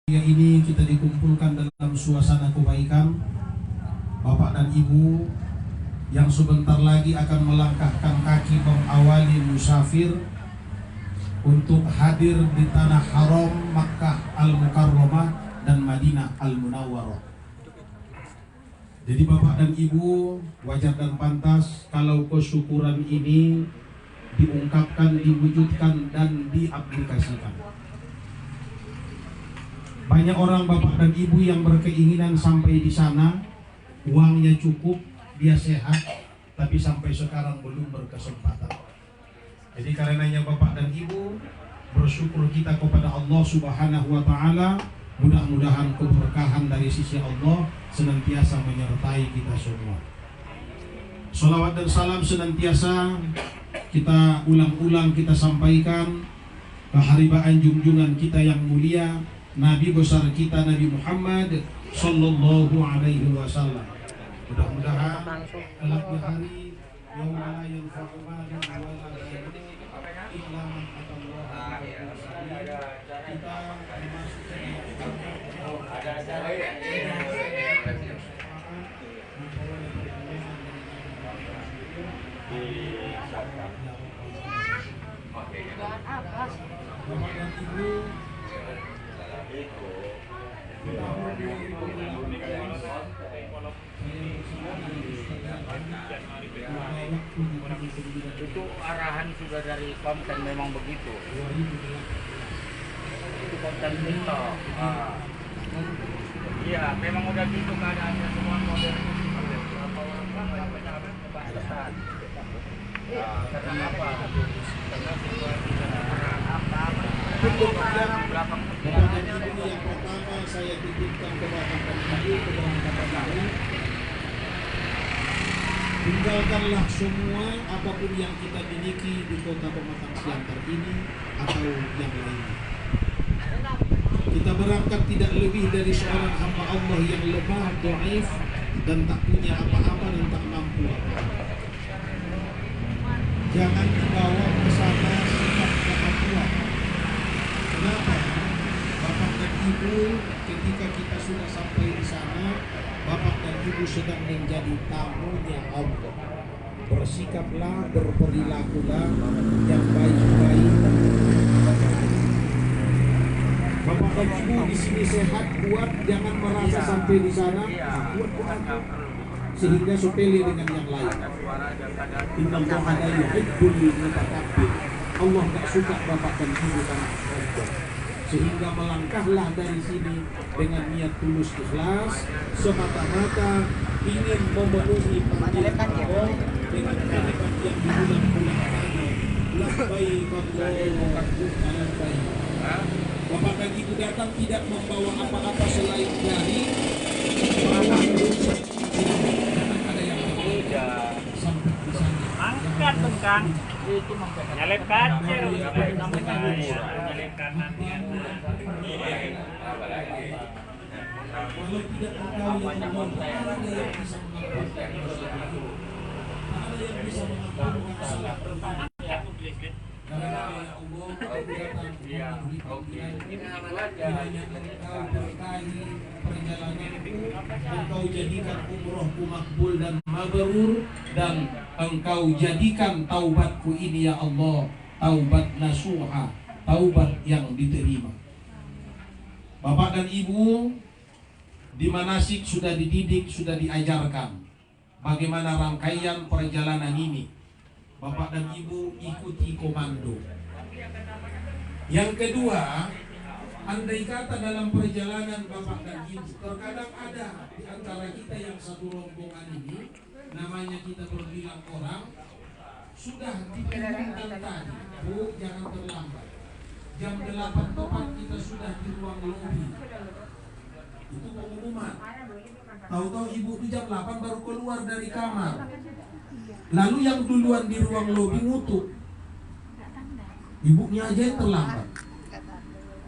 Ini kita dikumpulkan dalam suasana kebaikan. Bapak dan Ibu yang sebentar lagi akan melangkahkan kaki mengawali musafir untuk hadir di tanah haram Makkah Al-Mukarramah dan Madinah Al-Munawwarah. Jadi Bapak dan Ibu, wajar dan pantas kalau kesyukuran ini diungkapkan, diwujudkan dan diaplikasikan. Banyak orang Bapak dan Ibu yang berkeinginan sampai di sana, uangnya cukup, dia sehat, tapi sampai sekarang belum berkesempatan. Jadi karenanya Bapak dan Ibu, bersyukur kita kepada Allah Subhanahu wa Ta'ala. Mudah-mudahan keberkahan dari sisi Allah senantiasa menyertai kita semua. Sholawat dan salam senantiasa kita ulang-ulang kita sampaikan keharibaan junjungan kita yang mulia, Nabi besar kita Nabi Muhammad Sallallahu Alaihi Wasallam. Mudah-mudahan kelak di hari yaumala yanfa'u malun wala banun illa man atallaha kita itu arahan sudah dari konten memang begitu. Itu konten TikTok. Iya, memang udah gitu keadaannya semua modern. Berapa orang banyak kebatasan. Karena apa? Karena situasi apa-apa. Bapak dan Ibu yang pertama saya titipkan kepada Bapak. Tinggalkanlah semua apapun yang kita miliki di kota Pematang Siantar ini atau yang lainnya. Kita berangkat tidak lebih dari seorang hamba Allah yang lemah, dhaif dan tak punya apa-apa dan tak mampu. Jangan dibawa ke sana sikap kemampuan. Kenapa? Bapak dan Ibu, ketika kita sudah sampai di sana, Bapak dan Ibu sedang menjadi tamunya Allah. Bersikaplah, berperilakulah yang baik-baik. Bapak dan Ibu di sini sehat, kuat, jangan merasa sampai di sana kuat, sehingga sepele dengan yang lain. Innallaha la yuhibbul mutakabbir. Allah tak suka Bapak dan Ibu sangat sombong. Sehingga melangkahlah dari sini dengan niat tulus ikhlas, semata-mata ingin memenuhi panggilan Allah dengan kalimat yang diulang-ulang tadi. Labbaik Allahumma labbaik. Bapak dan Ibu datang tidak membawa apa-apa selain jari, ada yang sampai di sana. Angkat dong Kang. Itu nyalip kacer, namanya nyalip kanan. Kalau tidak tahu yang ada yang bisa mengampuni, ada yang bisa mengampuni salah berbuat. Karena ya Allah, engkau berkahi perjalananku, engkau jadikan umrohku makbul dan mabrur, dan engkau jadikan taubatku ini ya Allah taubat nasuha, taubat yang diterima. Bapak dan Ibu di manasik sudah dididik, sudah diajarkan bagaimana rangkaian perjalanan ini. Bapak dan Ibu ikuti komando. Yang kedua, andai kata dalam perjalanan Bapak dan Ibu terkadang ada di antara kita yang satu rombongan ini, namanya kita berbilang orang, sudah diperintahkan tadi, Bu jangan terlambat. Jam 8 tepat kita sudah di ruang lobi. Itu pengumuman. Tahu-tahu Ibu itu jam 8 baru keluar dari kamar. Lalu yang duluan di ruang lobi ngutuk. Ibunya aja yang terlambat.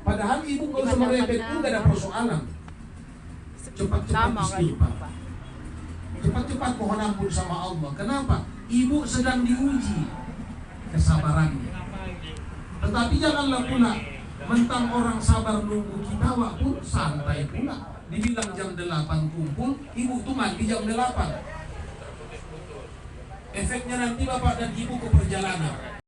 Padahal ibu kalau sama merepet itu gak ada persoalan. Cepat-cepat istighfar. Cepat-cepat mohon ampun sama Allah. Kenapa? Ibu sedang diuji kesabarannya. Tetapi janganlah pula Mentang orang sabar nunggu kita pun santai pula. Dibilang jam 8 kumpul, ibu tuh mandi jam 8. Efeknya nanti bapak dan ibu ke perjalanan.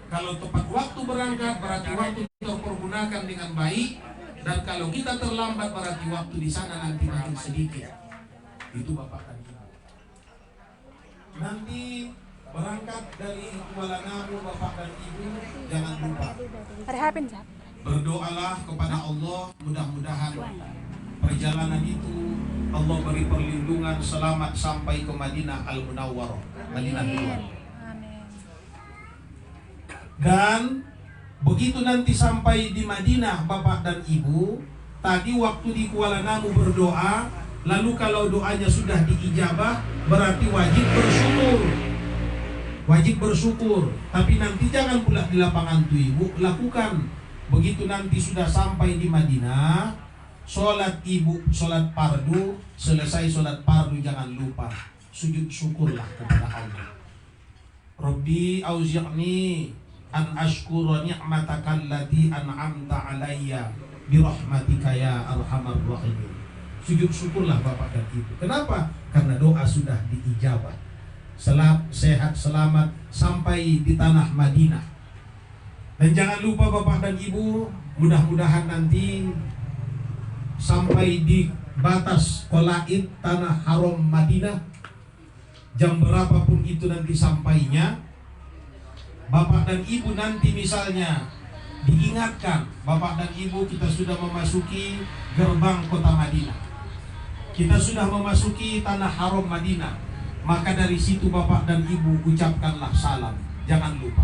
Kalau tepat waktu berangkat berarti waktu terpergunakan dengan baik, dan kalau kita terlambat berarti waktu di sana nanti makin sedikit. Itu bapak dan ibu. Nanti berangkat dari Kuala Namu bapak dan ibu, jangan lupa berdoalah kepada Allah, mudah-mudahan perjalanan itu Allah beri perlindungan selamat sampai ke Madinah Al-Munawwarah, Madinah Tua. Dan begitu nanti sampai di Madinah bapak dan ibu, tadi waktu di Kuala Namu berdoa, lalu kalau doanya sudah diijabah berarti wajib bersyukur. Wajib bersyukur, tapi nanti jangan pula di lapangan tuh ibu, lakukan. Begitu nanti sudah sampai di Madinah, sholat ibu, sholat fardu, selesai sholat fardu jangan lupa sujud syukurlah kepada Allah. Rabbi auzi'ni an ashkura ni'mataka allati an'amta alayya birahmatika ya arhamar rahimin. Sujud syukurlah bapak dan ibu. Kenapa? Karena doa sudah diijabah. Sehat selamat sampai di tanah Madinah. Dan jangan lupa bapak dan ibu, mudah-mudahan nanti sampai di batas Qolaid tanah haram Madinah, jam berapapun itu nanti sampainya, bapak dan ibu nanti misalnya diingatkan, bapak dan ibu kita sudah memasuki gerbang kota Madinah, kita sudah memasuki tanah haram Madinah, maka dari situ bapak dan ibu ucapkanlah salam. Jangan lupa,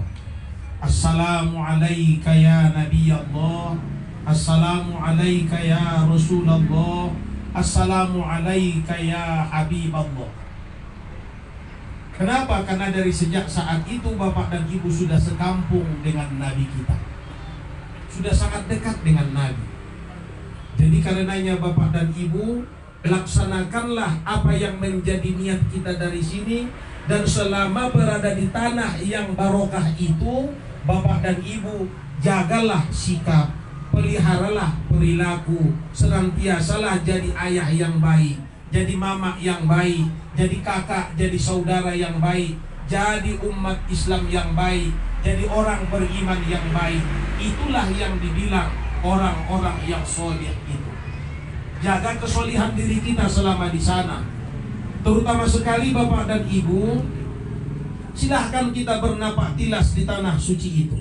assalamu alayka ya Nabi Allah, assalamu alayka ya Rasulullah, assalamu alayka ya Habib Allah. Kenapa? Karena dari sejak saat itu bapak dan ibu sudah sekampung dengan Nabi kita, sudah sangat dekat dengan Nabi. Jadi karenanya bapak dan ibu, laksanakanlah apa yang menjadi niat kita dari sini. Dan selama berada di tanah yang barokah itu, bapak dan ibu jagalah sikap, peliharalah perilaku, senantiasalah jadi ayah yang baik, jadi mama yang baik, jadi kakak, jadi saudara yang baik, jadi umat Islam yang baik, jadi orang beriman yang baik. Itulah yang dibilang orang-orang yang soleh itu. Jaga kesolihan diri kita selama di sana. Terutama sekali bapak dan ibu, silahkan kita bernapak tilas di tanah suci itu.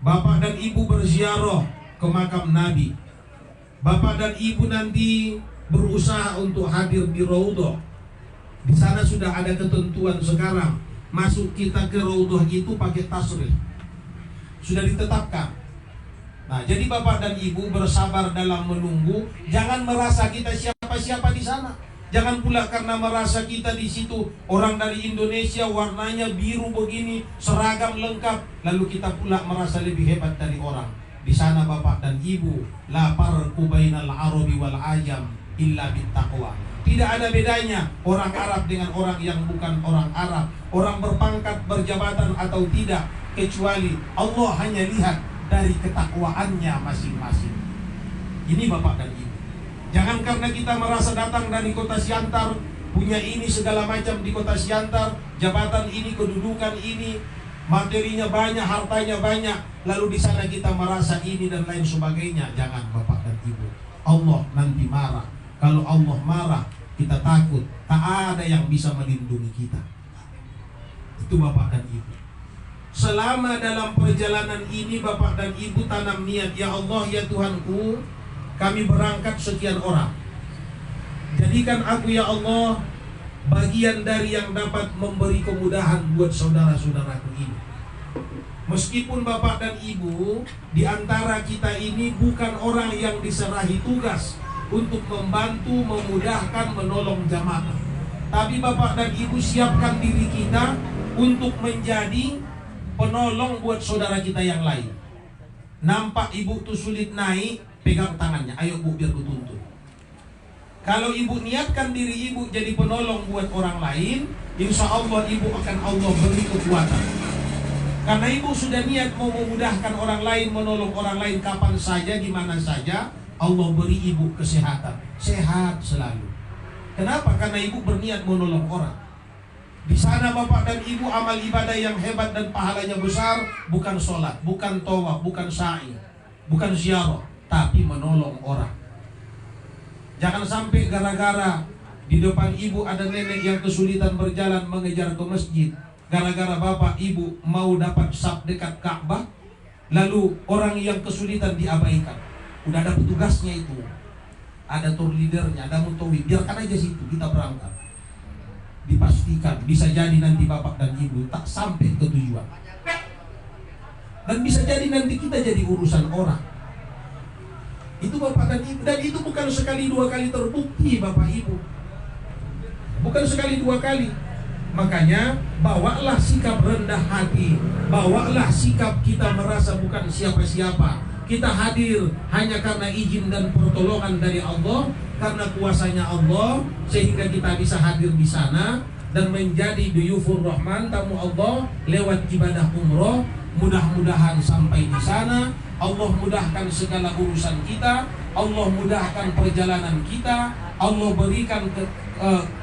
Bapak dan ibu berziarah ke makam Nabi. Bapak dan ibu nanti berusaha untuk hadir di Raudhah. Di sana sudah ada ketentuan sekarang, masuk kita ke Raudhah itu pakai tasrih. Sudah ditetapkan. Nah, jadi bapak dan ibu bersabar dalam menunggu. Jangan merasa kita siapa-siapa di sana. Jangan pula karena merasa kita di situ orang dari Indonesia, warnanya biru begini, seragam lengkap, lalu kita pula merasa lebih hebat dari orang. Di sana bapak dan ibu, la farqu bainal arabi wal ajam illa bittaqwa. Tidak ada bedanya orang Arab dengan orang yang bukan orang Arab, orang berpangkat, berjabatan atau tidak, kecuali Allah hanya lihat dari ketakwaannya masing-masing. Ini bapak dan ibu. Jangan karena kita merasa datang dari kota Siantar, punya ini segala macam di kota Siantar, jabatan ini, kedudukan ini, materinya banyak, hartanya banyak, lalu di sana kita merasa ini dan lain sebagainya. Jangan bapak dan ibu. Allah nanti marah. Kalau Allah marah, kita takut. Tak ada yang bisa melindungi kita. Itu bapak dan ibu. Selama dalam perjalanan ini bapak dan ibu tanam niat, ya Allah ya Tuhanku, kami berangkat sekian orang. Jadikan aku ya Allah bagian dari yang dapat memberi kemudahan buat saudara-saudaraku ini. Meskipun bapak dan ibu di antara kita ini bukan orang yang diserahi tugas untuk membantu, memudahkan, menolong jamaah, tapi bapak dan ibu siapkan diri kita untuk menjadi penolong buat saudara kita yang lain. Nampak ibu tuh sulit naik, pegang tangannya, ayo bu biar ku tuntun. Kalau ibu niatkan diri ibu jadi penolong buat orang lain, insya Allah ibu akan Allah beri kekuatan. Karena ibu sudah niat mau memudahkan orang lain, menolong orang lain kapan saja, di mana saja, Allah beri ibu kesehatan, sehat selalu. Kenapa? Karena ibu berniat menolong orang. Di sana bapak dan ibu amal ibadah yang hebat dan pahalanya besar, bukan sholat, bukan tawaf, bukan sa'i, bukan ziarah, tapi menolong orang. Jangan sampai gara-gara di depan ibu ada nenek yang kesulitan berjalan mengejar ke masjid, gara-gara bapak ibu mau dapat saf dekat Ka'bah, lalu orang yang kesulitan diabaikan. Udah ada petugasnya itu, ada tour leadernya, ada mutawif, biarkan aja situ, kita berangkat. Dipastikan bisa jadi nanti bapak dan ibu tak sampai ke tujuan, dan bisa jadi nanti kita jadi urusan orang. Itu bapak dan ibu, dan itu bukan sekali dua kali terbukti bapak ibu, bukan sekali dua kali. Makanya bawalah sikap rendah hati, bawalah sikap kita merasa bukan siapa-siapa. Kita hadir hanya karena izin dan pertolongan dari Allah, karena kuasanya Allah, sehingga kita bisa hadir di sana dan menjadi duyufur rahman, tamu Allah lewat ibadah umroh. Mudah-mudahan sampai di sana Allah mudahkan segala urusan kita, Allah mudahkan perjalanan kita, Allah berikan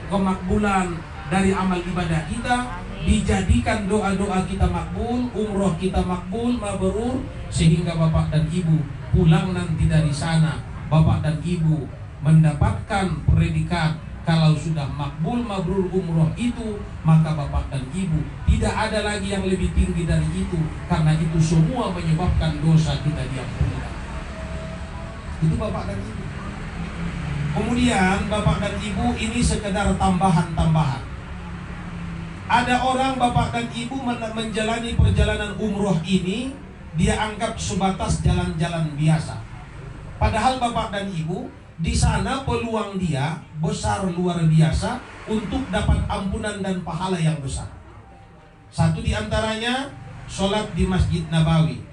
kemakbulan dari amal ibadah kita, dijadikan doa-doa kita makbul, umroh kita makbul, mabrur, sehingga bapak dan ibu pulang nanti dari sana, bapak dan ibu mendapatkan predikat kalau sudah makbul mabrur umroh itu, maka bapak dan ibu tidak ada lagi yang lebih tinggi dari itu, karena itu semua menyebabkan dosa kita diampuni. Itu bapak dan ibu. Kemudian bapak dan ibu ini sekedar tambahan-tambahan. Ada orang bapak dan ibu menjalani perjalanan umroh ini, dia anggap sebatas jalan-jalan biasa. Padahal bapak dan ibu, di sana peluang dia besar luar biasa untuk dapat ampunan dan pahala yang besar. Satu di antaranya, sholat di Masjid Nabawi.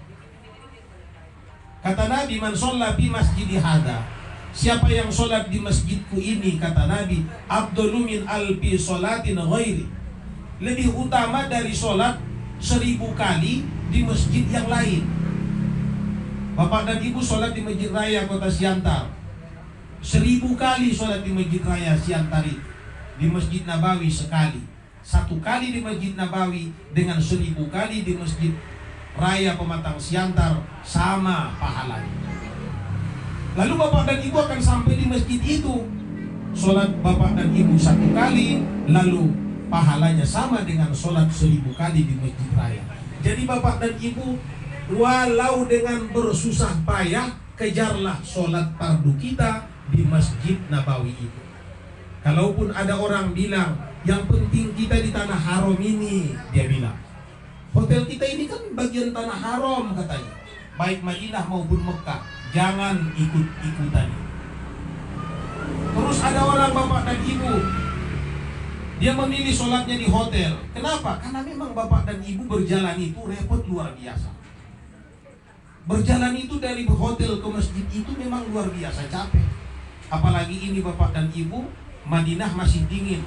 Kata Nabi, man sholat di masjid hada, siapa yang sholat di masjidku ini, kata Nabi, afdalu min alfi sholatin ghairi, lebih utama dari sholat 1000 kali di masjid yang lain. Bapak dan ibu sholat di Masjid Raya Kota Siantar, 1000 kali sholat di Masjid Raya Siantar itu. Di Masjid Nabawi sekali. 1 kali di Masjid Nabawi dengan 1000 kali di Masjid Raya Pematang Siantar, sama pahalanya. Lalu bapak dan ibu akan sampai di masjid itu, sholat bapak dan ibu 1 kali, lalu pahalanya sama dengan sholat 1000 kali di Masjid Raya. Jadi bapak dan ibu, walau dengan bersusah payah, kejarlah sholat fardu kita di Masjid Nabawi itu. Kalaupun ada orang bilang, yang penting kita di tanah haram ini, dia bilang, hotel kita ini kan bagian tanah haram katanya, baik Madinah maupun Mekah, jangan ikut-ikutan. Terus ada orang bapak dan ibu, dia memilih sholatnya di hotel. Kenapa? Karena memang bapak dan ibu berjalan itu repot luar biasa. Berjalan itu dari hotel ke masjid itu memang luar biasa capek. Apalagi ini bapak dan ibu, Madinah masih dingin.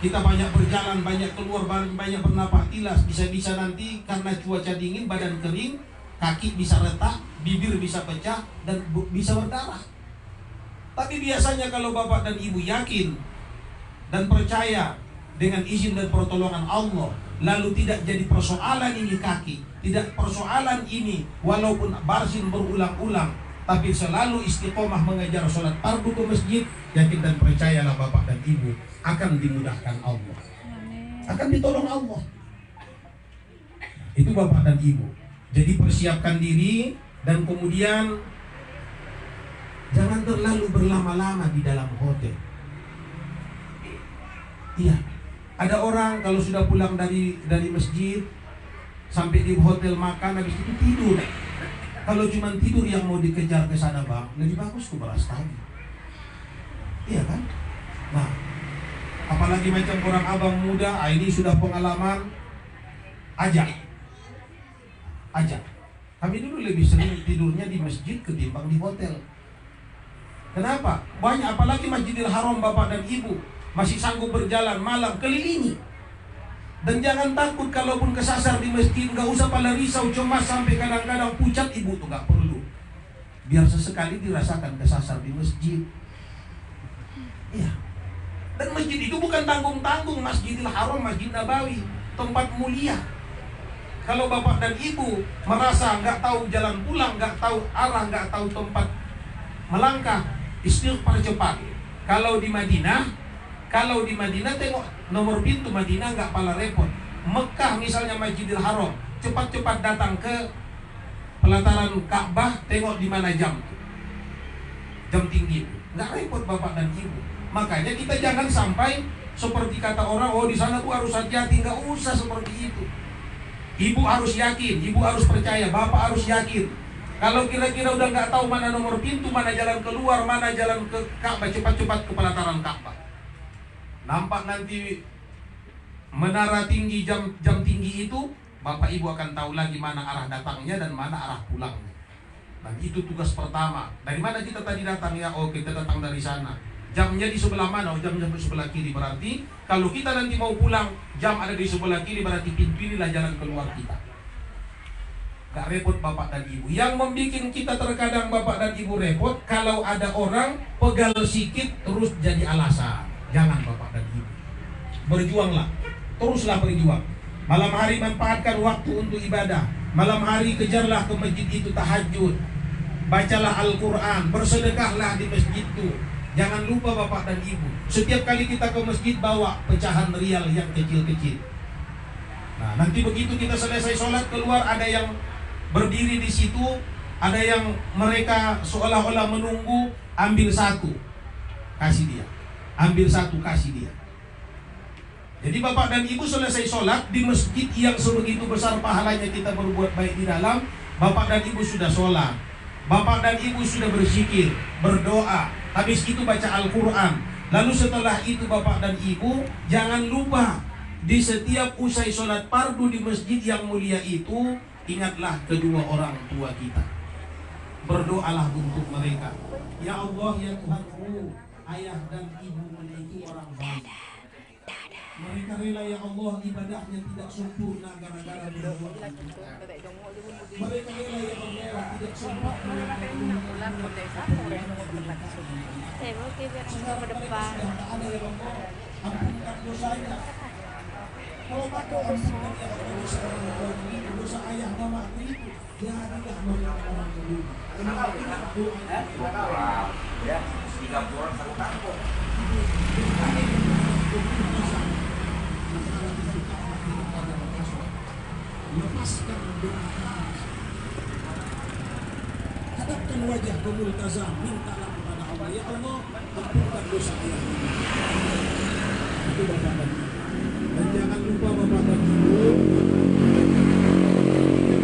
Kita banyak berjalan, banyak keluar, banyak bernapas tilas. Bisa-bisa nanti karena cuaca dingin, badan kering, kaki bisa retak, bibir bisa pecah, dan bisa berdarah. Tapi biasanya kalau bapak dan ibu yakin dan percaya dengan izin dan pertolongan Allah, lalu tidak jadi persoalan ini kaki, tidak persoalan ini walaupun barzin berulang-ulang, tapi selalu istiqomah mengejar sholat fardu ke masjid, yakin dan percayalah bapak dan ibu akan dimudahkan Allah, akan ditolong Allah. Itu bapak dan ibu. Jadi persiapkan diri, dan kemudian jangan terlalu berlama-lama di dalam hotel. Iya, ada orang kalau sudah pulang dari masjid sampai di hotel makan, habis itu tidur. Kalau cuma tidur yang mau dikejar ke sana bang, lebih bagus ke beras tadi. Iya kan? Nah, apalagi macam orang abang muda, ini sudah pengalaman, ajak. Kami dulu lebih sering tidurnya di masjid ketimbang di hotel. Kenapa? Banyak, apalagi Masjidil Haram bapak dan ibu masih sanggup berjalan malam kelilingi. Dan jangan takut kalaupun kesasar di masjid, nggak usah pada risau cemas sampai kadang-kadang pucat. Ibu tuh nggak perlu. Biar sesekali dirasakan kesasar di masjid. Iya. Dan masjid itu bukan tanggung-tanggung, Masjidil Haram, Masjid Nabawi, tempat mulia. Kalau bapak dan ibu merasa nggak tahu jalan pulang, nggak tahu arah, nggak tahu tempat melangkah, istighfar cepat. Kalau di Madinah tengok nomor pintu Madinah nggak pala repot. Mekah misalnya Masjidil Haram, cepat-cepat datang ke pelataran Ka'bah, tengok di mana jam tinggi, nggak repot bapak dan ibu. Makanya kita jangan sampai seperti kata orang, oh di sana tuh harus hati-hati. Nggak usah seperti itu. Ibu harus yakin, ibu harus percaya, bapak harus yakin. Kalau kira-kira udah nggak tahu mana nomor pintu, mana jalan keluar, mana jalan ke Ka'bah, cepat-cepat ke pelataran Ka'bah. Nampak nanti menara tinggi, jam tinggi itu, bapak ibu akan tahu lagi mana arah datangnya dan mana arah pulangnya. Dan itu tugas pertama. Dari mana kita tadi datang ya? Oh, kita datang dari sana. Jamnya di sebelah mana? Oh, jamnya di sebelah kiri. Berarti kalau kita nanti mau pulang, jam ada di sebelah kiri, berarti pintu inilah jalan keluar kita. Gak repot bapak dan ibu. Yang membuat kita terkadang bapak dan ibu repot, kalau ada orang pegal sikit terus jadi alasan. Jangan bapak dan ibu. Berjuanglah, teruslah berjuang. Malam hari manfaatkan waktu untuk ibadah. Malam hari kejarlah ke masjid itu tahajud. Bacalah Al-Quran, bersedekahlah di masjid itu. Jangan lupa bapak dan ibu, setiap kali kita ke masjid bawa pecahan rial yang kecil-kecil. Nah, nanti begitu kita selesai sholat keluar, ada yang berdiri di situ, ada yang mereka seolah-olah menunggu, ambil satu, kasih dia. Ambil satu, kasih dia. Jadi bapak dan ibu selesai sholat di masjid yang sebegitu besar pahalanya kita berbuat baik di dalam, bapak dan ibu sudah sholat, bapak dan ibu sudah berzikir, berdoa, habis itu baca Al-Quran. Lalu setelah itu bapak dan ibu jangan lupa di setiap usai sholat fardu di masjid yang mulia itu, ingatlah kedua orang tua kita. Berdoalah untuk mereka. Ya Allah, ya Tuhanku, ayah dan ibu itu orang baik. Mereka rela ya Allah ibadahnya tidak sempurna gara-gara berbuat. Mereka rela ya Allah tidak sempurna. Saya mau ke depan. Ampunkan dosanya. Kalau maka dosa ayah mama itu, jadilah mereka orang kedua. Kenapa tidak doa? Ya, 3 orang satu kampung. Lepaskan doa, hadapkan wajah kemultazam, mintalah kepada Allah, ya Allah ampunkan dosa ayah. Itu bapak dan ibu. Dan jangan lupa bapak dan ibu,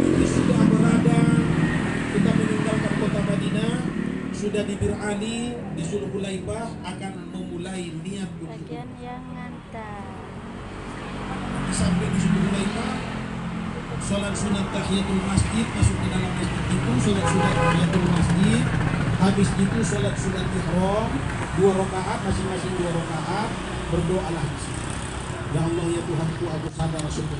ini sudah berada, kita meninggalkan kota Madinah, sudah di Bir Ali, di Zulhulaifah, akan memulai niat Bagian yang ngantar. sampai di Zulhulaifah, sholat sunat tahiyatul masjid, masuk ke dalam masjid itu, sholat sunat tahiyatul masjid, habis itu sholat sunat ihram 2 rakaat, masing-masing 2 rakaat, berdoalah di sini. Ya Allah ya Tuhanku, aku sadar sungguh